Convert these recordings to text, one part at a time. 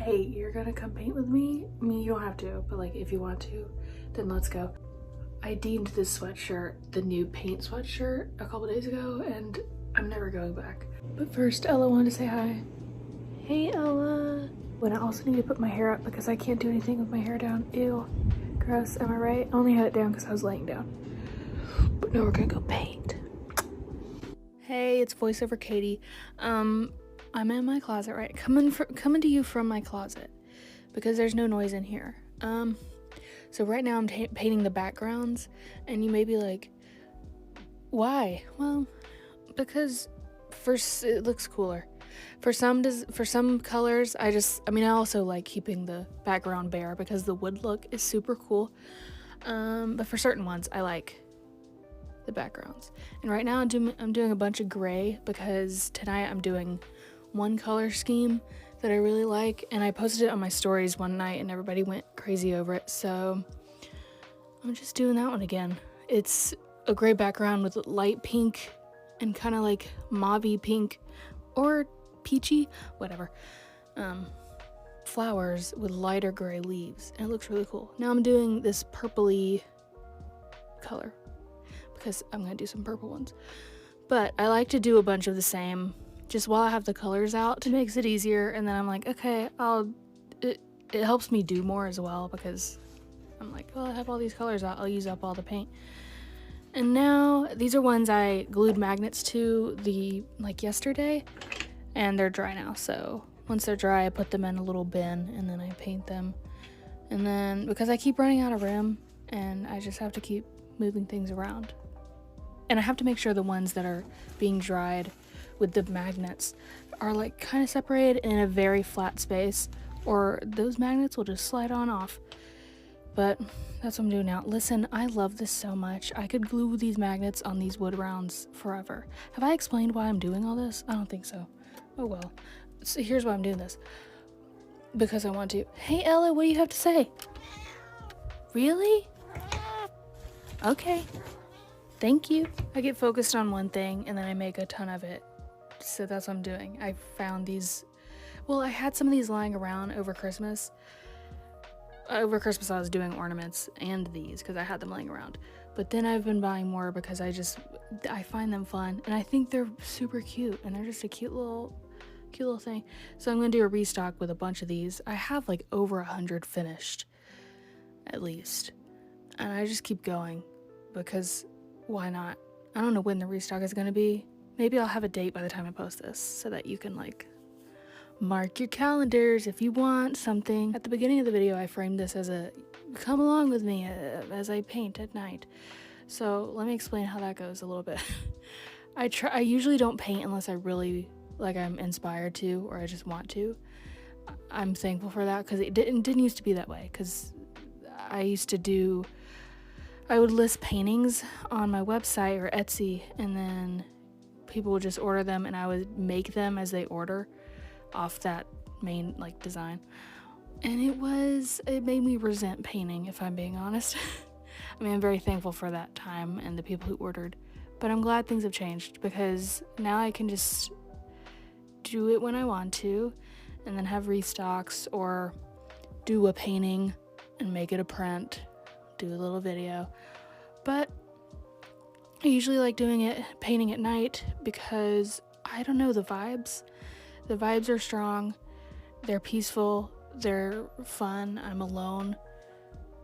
hey, you're gonna come paint with me? I mean, you don't have to, but like if you want to, then let's go. I deemed this sweatshirt the new paint sweatshirt a couple days ago, and I'm never going back. But first, Ella wanted to say hi. Hey, Ella. When I also need to put my hair up because I can't do anything with my hair down. Ew, gross, am I right? I only had it down because I was laying down. But now we're gonna go paint. Hey, it's voiceover Katie. I'm in my closet, right? Coming to you from my closet because there's no noise in here. So right now I'm painting the backgrounds, and you may be like, why? Well, because first it looks cooler. For some colors, I also like keeping the background bare because the wood look is super cool. But for certain ones, I like the backgrounds. And right now I'm doing a bunch of gray because tonight I'm doing one color scheme that I really like, and I posted it on my stories one night and everybody went crazy over it, so I'm just doing that one again. It's a gray background with light pink and kind of like mauve-y pink or peachy, whatever, flowers with lighter gray leaves, and it looks really cool. Now I'm doing this purpley color because I'm gonna do some purple ones, but I like to do a bunch of the same just while I have the colors out. It makes it easier, and then I'm like, okay, it helps me do more as well because I'm like, well, I have all these colors out, I'll use up all the paint. And now these are ones I glued magnets to yesterday, and they're dry now. So once they're dry, I put them in a little bin and then I paint them. And then because I keep running out of room and I just have to keep moving things around. And I have to make sure the ones that are being dried with the magnets are like kind of separated in a very flat space, or those magnets will just slide on off. But that's what I'm doing now. Listen, I love this so much. I could glue these magnets on these wood rounds forever. Have I explained why I'm doing all this? I don't think so. Oh well. So here's why I'm doing this. Because I want to. Hey Ella, what do you have to say? Really? Okay. Thank you. I get focused on one thing and then I make a ton of it. So that's what I'm doing. I found these. Well, I had some of these lying around over Christmas. Over Christmas I was doing ornaments and these because I had them laying around. But then I've been buying more because I find them fun, and I think they're super cute, and they're just a cute little thing. So I'm gonna do a restock with a bunch of these. I have like over 100 finished, at least. And I just keep going because why not? I don't know when the restock is gonna be. Maybe I'll have a date by the time I post this so that you can like mark your calendars if you want something. At the beginning of the video, I framed this as a come along with me as I paint at night. So let me explain how that goes a little bit. I usually don't paint unless I really I'm inspired to, or I just want to. I'm thankful for that because it didn't used to be that way, because I would list paintings on my website or Etsy, and then people would just order them and I would make them as they order off that main design, and it made me resent painting, if I'm being honest. I mean, I'm very thankful for that time and the people who ordered, but I'm glad things have changed because now I can just do it when I want to and then have restocks, or do a painting and make it a print, do a little video. But I usually like painting at night because I don't know, the vibes are strong, they're peaceful, they're fun, I'm alone,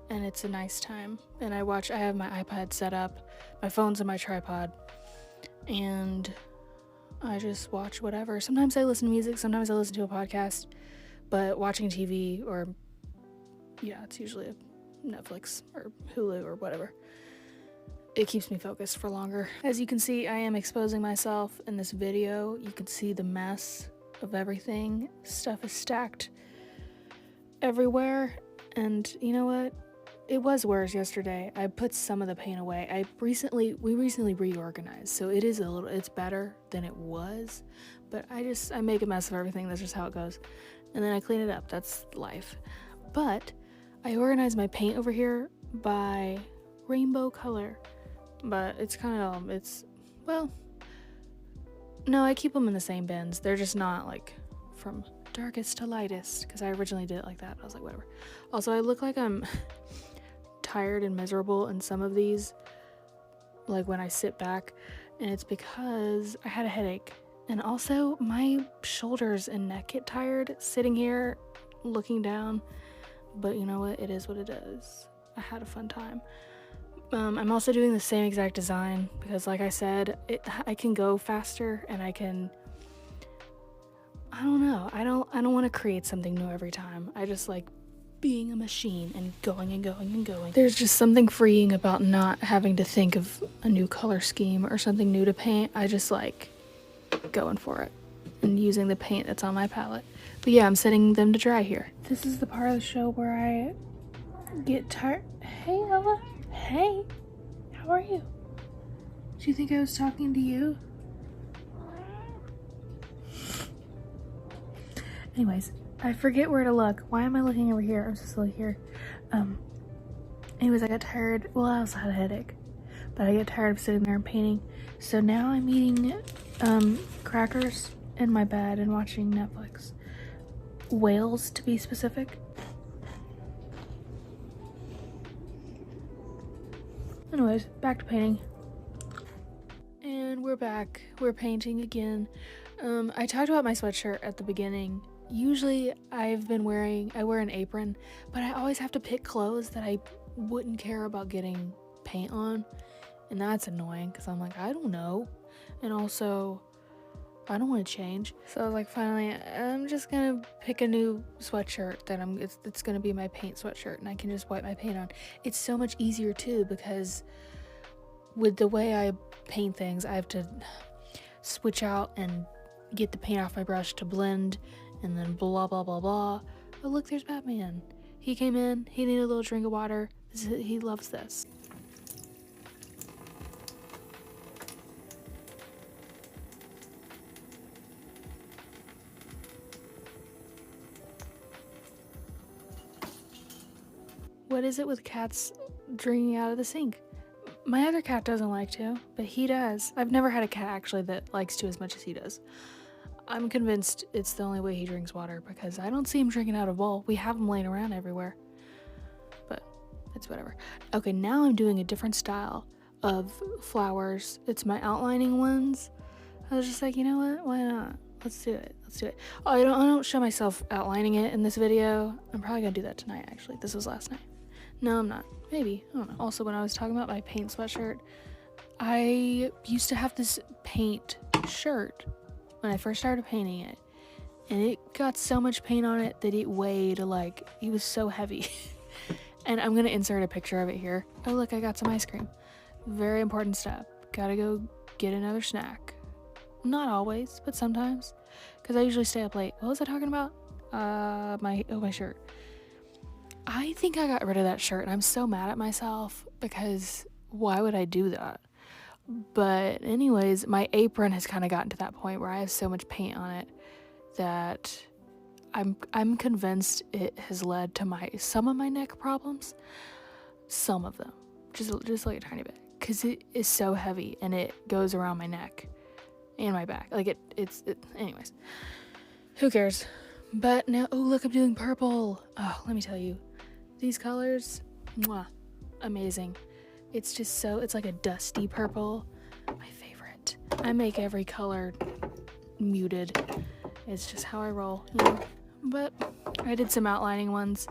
and it's a nice time. And I have my iPad set up, my phone's on my tripod, and I just watch whatever. Sometimes I listen to music, sometimes I listen to a podcast, but watching TV it's usually a Netflix or Hulu or whatever. It keeps me focused for longer. As you can see, I am exposing myself in this video. You can see the mess of everything. Stuff is stacked everywhere, and you know what? It was worse yesterday. I put some of the paint away. We recently reorganized, so it's better than it was, but I make a mess of everything. That's just how it goes. And then I clean it up. That's life. But I organized my paint over here by rainbow color, but it's no, I keep them in the same bins. They're just not from darkest to lightest, because I originally did it like that. I was like, whatever. Also, I look like I'm tired and miserable in some of these, like when I sit back, and it's because I had a headache. And also, my shoulders and neck get tired sitting here looking down. But you know what? It is what it is. I had a fun time. I'm also doing the same exact design because, like I said, I can go faster, and I don't know. I don't want to create something new every time. I just like being a machine and going and going and going. There's just something freeing about not having to think of a new color scheme or something new to paint. I just like going for it and using the paint that's on my palette. But yeah, I'm setting them to dry here. This is the part of the show where I get tired. Hey, Ella. Hey, how are you? Do you think I was talking to you? Anyways, I forget where to look. Why am I looking over here? I'm supposed to look here. Anyways, I got tired. Well, I also had a headache, but I get tired of sitting there and painting. So now I'm eating crackers in my bed and watching Netflix. Whales, to be specific. Anyways, back to painting. And we're back. We're painting again. I talked about my sweatshirt at the beginning. Usually I wear an apron, but I always have to pick clothes that I wouldn't care about getting paint on. And that's annoying because I'm like, I don't know. And also, I don't want to change. So I was like, finally, I'm just gonna pick a new sweatshirt that it's gonna be my paint sweatshirt, and I can just wipe my paint on. It's so much easier too, because with the way I paint things, I have to switch out and get the paint off my brush to blend, and then blah blah blah blah. Oh look, there's Batman. He came in, he needed a little drink of water. He loves this. What is it with cats drinking out of the sink? My other cat doesn't like to, but he does. I've never had a cat actually that likes to as much as he does. I'm convinced it's the only way he drinks water, because I don't see him drinking out of a bowl. We have them laying around everywhere. But it's whatever. Okay, now I'm doing a different style of flowers. It's my outlining ones. I was just like, you know what? Why not? Let's do it. Oh, I don't show myself outlining it in this video. I'm probably gonna do that tonight, actually. This was last night. No, I'm not. Maybe. I don't know. Also, when I was talking about my paint sweatshirt, I used to have this paint shirt when I first started painting it, and it got so much paint on it that it weighed like, it was so heavy. And I'm gonna insert a picture of it here. Oh look, I got some ice cream. Very important step. Gotta go get another snack. Not always, but sometimes, because I usually stay up late. What was I talking about? My shirt. I think I got rid of that shirt, and I'm so mad at myself, because why would I do that? But anyways, my apron has kind of gotten to that point where I have so much paint on it that I'm convinced it has led to some of my neck problems. Some of them, just like a tiny bit, because it is so heavy and it goes around my neck and my back. Like anyways, who cares? But now, oh look, I'm doing purple. Oh, let me tell you, these colors, mwah, amazing. It's just it's like a dusty purple. My favorite. I make every color muted. It's just how I roll, you know? But I did some outlining ones.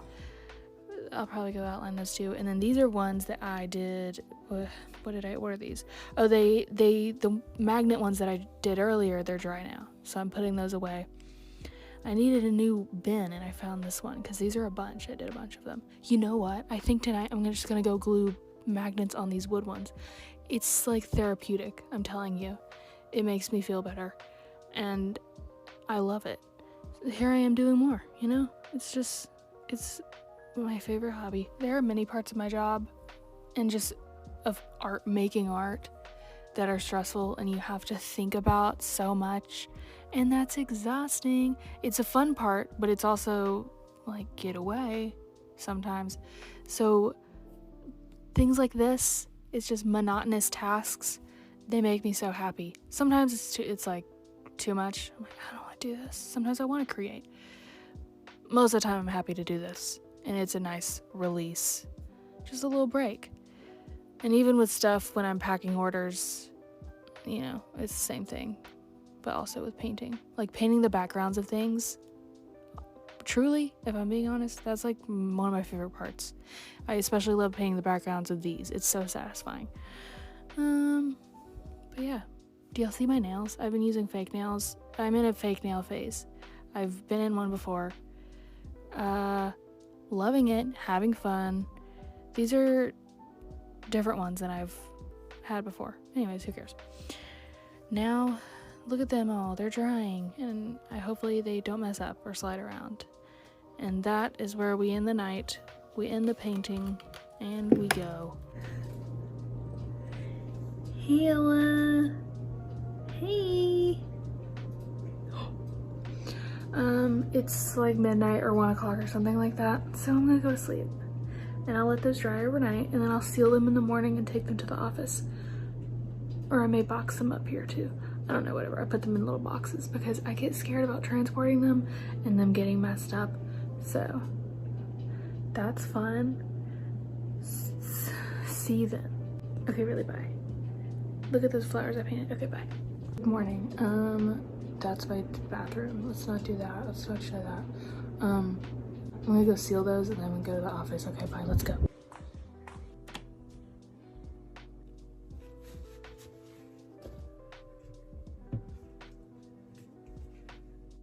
I'll probably go outline those too. And then these are ones that I did. What are these? Oh, the magnet ones that I did earlier, they're dry now. So I'm putting those away. I needed a new bin, and I found this one because these are a bunch. I did a bunch of them. You know what? I think tonight I'm just gonna go glue magnets on these wood ones. It's like therapeutic, I'm telling you. It makes me feel better, and I love it. Here I am doing more, you know? It's my favorite hobby. There are many parts of my job and just of making art that are stressful, and you have to think about so much, and that's exhausting. It's a fun part, but it's also like, get away sometimes. So things like this, it's just monotonous tasks. They make me so happy. Sometimes it's like too much. I'm like, I don't want do this. Sometimes I want to create. Most of the time I'm happy to do this, and it's a nice release. Just a little break. And even with stuff when I'm packing orders, you know, it's the same thing, but also with painting. Like painting the backgrounds of things, truly, if I'm being honest, that's like one of my favorite parts. I especially love painting the backgrounds of these. It's so satisfying. But yeah. Do y'all see my nails? I've been using fake nails. I'm in a fake nail phase. I've been in one before. Loving it, having fun. These are different ones than I've had before. Anyways, who cares? Now, look at them all. They're drying, and hopefully they don't mess up or slide around. And that is where we end the night. We end the painting, and we go. Hello. Hey. It's like midnight or 1 o'clock or something like that, so I'm gonna go to sleep. And I'll let those dry overnight, and then I'll seal them in the morning and take them to the office. Or I may box them up here too. I don't know, whatever. I put them in little boxes because I get scared about transporting them and them getting messed up. So that's fun. See you then. Okay, really, bye. Look at those flowers I painted. Okay, bye. Good morning. That's my bathroom. Let's not do that. Let's not show that. I'm gonna go seal those and then I'm gonna go to the office. Okay, bye. Let's go.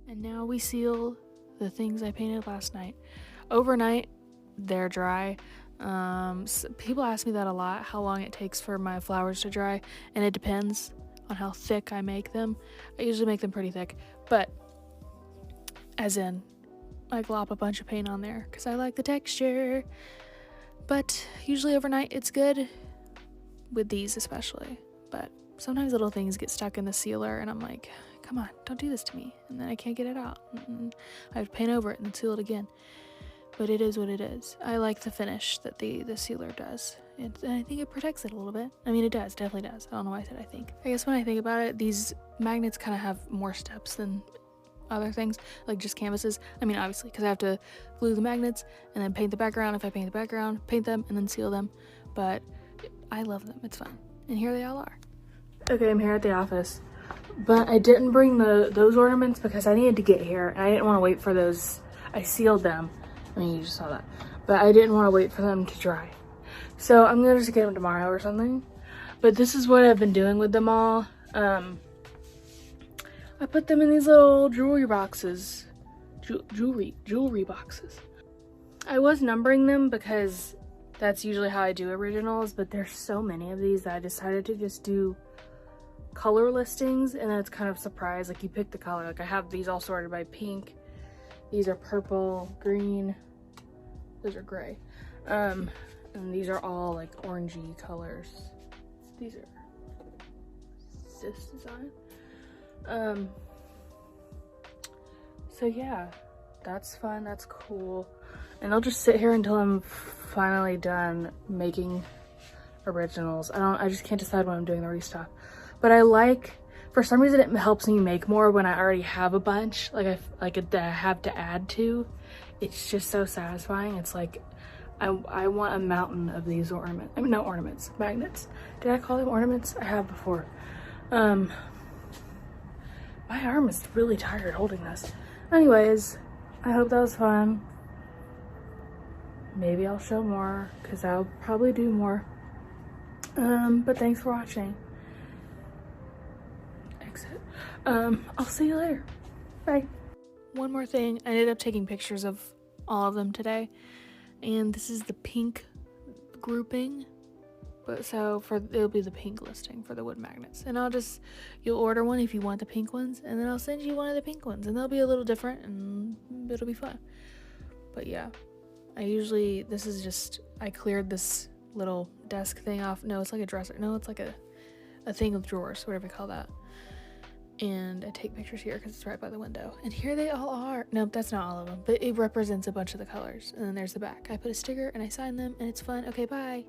And now we seal the things I painted last night. Overnight, they're dry. So people ask me that a lot, how long it takes for my flowers to dry, and it depends on how thick I make them. I usually make them pretty thick, but as in I glop a bunch of paint on there because I like the texture. But usually overnight it's good, with these especially. But sometimes little things get stuck in the sealer and I'm like, come on, don't do this to me, and then I can't get it out, and I have to paint over it and then seal it again. But it is what it is. I like the finish that the sealer does. And I think it protects it a little bit. I mean, it does, definitely does. I don't know why I said I think. I guess when I think about it, these magnets kind of have more steps than other things, like just canvases. I mean, obviously, because I have to glue the magnets and then paint the background. If I paint the background, paint them, and then seal them. But I love them. It's fun. And here they all are. Okay, I'm here at the office. But I didn't bring those ornaments because I needed to get here. And I didn't want to wait for those. I sealed them. I mean, you just saw that. But I didn't want to wait for them to dry. So I'm going to just get them tomorrow or something. But this is what I've been doing with them all. I put them in these little jewelry boxes. Jewelry boxes. I was numbering them because that's usually how I do originals. But there's so many of these that I decided to just do color listings. And then it's kind of a surprise. Like you pick the color. Like I have these all sorted by pink. These are purple, green. Those are gray. And these are all like orangey colors. These are this design. So yeah, that's fun, that's cool. And I'll just sit here until I'm finally done making originals. I just can't decide when I'm doing the restock. But I like, for some reason it helps me make more when I already have a bunch, that I have to add to. It's just so satisfying. It's like, I want a mountain of these ornaments. I mean, not ornaments, magnets. Did I call them ornaments? I have before. My arm is really tired holding this. Anyways, I hope that was fun. Maybe I'll show more, because I'll probably do more. But thanks for watching. Exit. I'll see you later. Bye. One more thing, I ended up taking pictures of all of them today. And this is the pink grouping, but so it'll be the pink listing for the wood magnets. And you'll order one if you want the pink ones, and then I'll send you one of the pink ones, and they'll be a little different, and it'll be fun. But yeah, I cleared this little desk thing off. No, it's like a dresser. No, it's like a thing with drawers, whatever you call that. And I take pictures here because it's right by the window. And here they all are. Nope, that's not all of them, but it represents a bunch of the colors. And then there's the back. I put a sticker and I sign them, and it's fun. Okay, bye.